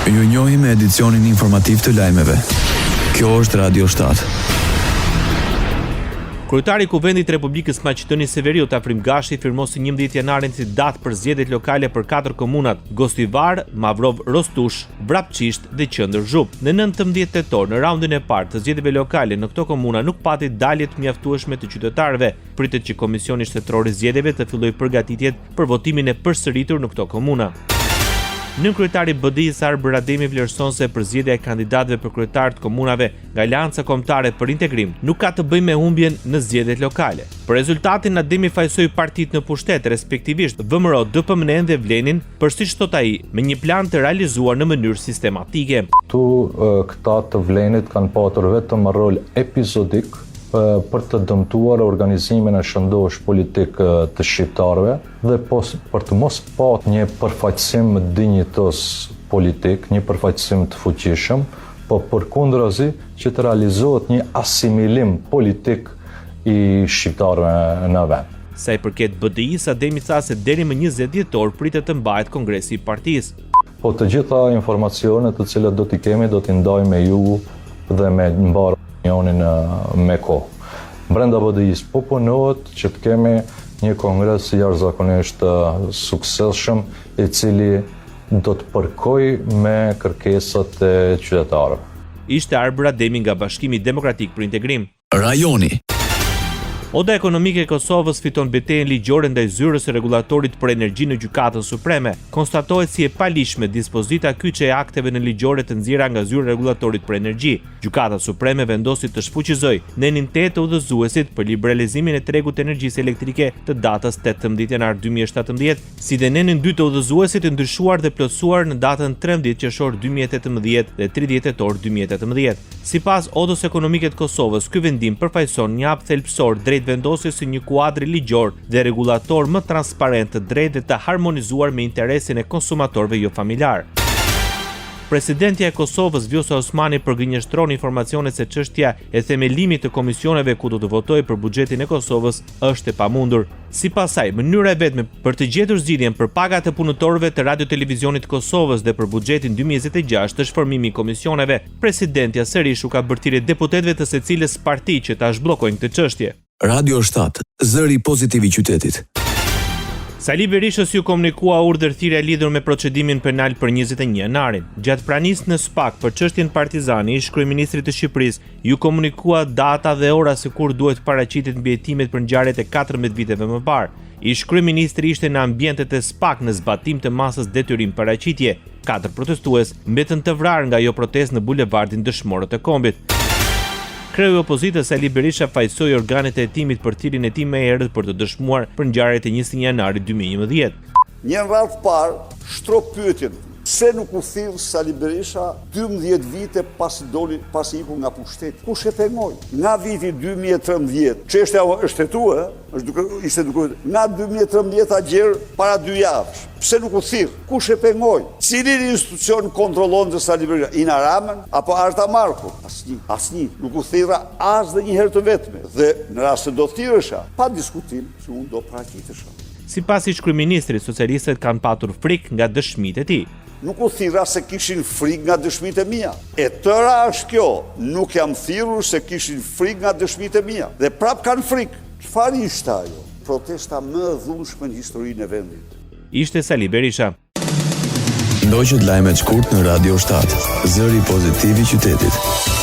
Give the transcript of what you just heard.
Ju njohim me edicionin informativ të lajmeve. Kjo është Radio 7. Kryetari i Kuvendit të Republikës Maqedoni Severiut Afrim Gashi firmosi 11 janarin si datë për zgjedhjet lokale për 4 komunat: Gostivar, Mavrov, Rostush, Vrapçisht dhe Qendër Zhup. Në 19 tetor, në raundin e parë të zgjedhjeve lokale në këto komuna nuk pati dalje të mjaftueshme të qytetarëve. Pritet që Komisioni Shtetëror i Zgjedhjeve të fillojë përgatitjet për votimin e përsëritur në këto komuna. Nënkryetari BDI-s Arber Ademi vlerëson se përzgjedhja e kandidatëve për kryetar të komunave nga Aleanca Kombëtare për Integrim nuk ka të bëjë me humbjen në zgjedhjet lokale. Për rezultatin Ademi fajsoi partitë në pushtet, respektivisht VMRO, DPMN dhe Vlenin, për siç thot ai, me një plan të realizuar në mënyrë sistematike. Këta të Vlenit kanë patur vetëm rol epizodik për të dëmtuar organizimin e shëndosh politik të shqiptarëve dhe për të mos pat një përfaqësim dinjitos politik, një përfaqësim të fuqishëm, po përkundrazi që të realizohet një asimilim politik i shqiptarëve në vend. Sa i përket BDI-s, Ademi tha se deri më 20 dhjetor pritet të mbahet kongresi i partisë. Po të gjitha informacionet të cilat do t'i kemi do t'i ndajmë me ju dhe me mbar opinionin me kohë. Brenda BDI-s po punohet që të kemi një kongres jashtëzakonisht suksesshëm i cili do të përkojë me kërkesat e qytetarëve. Ishte Arber Ademi nga Bashkimi Demokratik për Integrim. Rajoni. Oda Ekonomike e Kosovës fiton betejën ligjore ndaj zyrës së rregullatorit për energji në Gjykatën Supreme. Konstatohet si e palishme dispozita kyçe e akteve në ligjore të nxjerra nga zyra e rregullatorit për energji. Gjykata Supreme vendosi të shfuqizojë nenin 8 të udhëzuesit për liberalizimin e tregut të energjisë elektrike të datës 18 janar 2017, si dhe nenin 2 të udhëzuesit të ndryshuar dhe plotësuar në datën 13 qershor 2018 dhe 30 tetor 2018. Sipas Odës Ekonomike të Kosovës, ky vendim përfaqëson një hap thelbësor drejt vendosjes së një kuadri ligjor dhe rregullator më transparent, të drejtë dhe të harmonizuar me interesin e konsumatorëve jo familjar. Presidentja e Kosovës Vjosa Osmani përgënjeshtron informacionet se çështja e themelimit të komisioneve ku do të votojë për buxhetin e Kosovës është e pamundur. Sipas saj, mënyra e vetme për të gjetur zgjidhjen për pagat e punëtorëve të Radio-Televizionit të Kosovës dhe për buxhetin 2026 është formimi i komisioneve. Presidentja sërish u ka bërtirë deputetëve të secilës parti që ta zhbllokojnë këtë çështje. Radio 7, zëri pozitiv i qytetit. Sali Berishës ju komunikua urdhërthirrja lidhur me procedimin penal për 21 janarin. Gjatë pranisë në SPAK për çështjen Partizani, ish kryeministrit të Shqipërisë ju komunikua data dhe ora se kur duhet paraqitet mbietimet për ngjarjet e 14 viteve më parë. Ish kryeministri ishte në ambientet e SPAK në zbatim të masës detyrim paraqitje. 4 protestues mbetën të vrarë nga ajo protestë në bulevardin Dëshmorët e Kombit. Kreu i opozitës Sali Berisha fajsoi organet e hetimit për tirin e tij më herët për të dëshmuar për ngjarjet e 21 janarit 2011. Një radhë parë shtrop pyetjen pse nuk u thirr Sali Berisha 12 vite pasi iku nga pushteti. Kush e pengoi? Nga viti 2013, çështja është hetuar, ishte duke nga 2013 agjer para 2 javësh. Pse nuk u thirr? Kush e pengoi? Cili institucion kontrollon se Sali Berisha? Ina Ramën apo Arta Marku? Asnjë. Nuk u thirra as dhe një herë të vetme. Dhe në rast se do thirresha, pa diskutim, se unë do paraqitesha. Sipas ish kryeministrit, socialistët kanë patur frikë nga dëshmitë e tij. Nuk u thirra se kishin frikë nga dëshmitë e mia. E tëra është kjo, nuk jam thirrur se kishin frikë nga dëshmitë e mia. Dhe prap kanë frikë. Çfarë ishte ajo? Protesta më e dhunshme në historinë e vendit. Ishte Sali Berisha. Ndoqët lajmet shkurt në Radio 7, zëri pozitiv i qytetit.